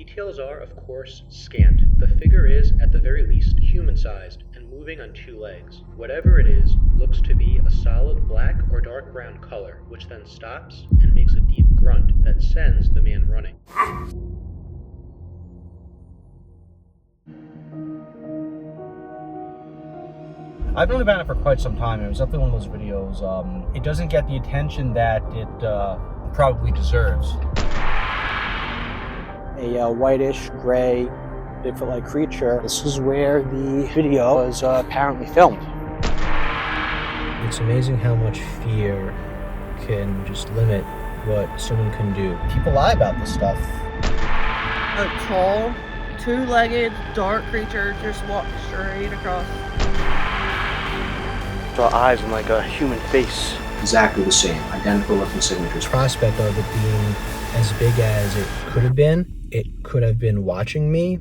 Details are, of course, scant. The figure is, at the very least, human-sized and moving on two legs. Whatever it is, looks to be a solid black or dark brown color, which then stops and makes a deep grunt that sends the man running. I've known about it for quite some time. It was definitely one of those videos. It doesn't get the attention that it probably deserves. A whitish, gray, Bigfoot-like creature. This is where the video was apparently filmed. It's amazing how much fear can just limit what someone can do. People lie about this stuff. A tall, two-legged, dark creature just walked straight across. Saw eyes and like a human face. Exactly the same, identical looking signatures. Prospect of it being as big as it could have been watching me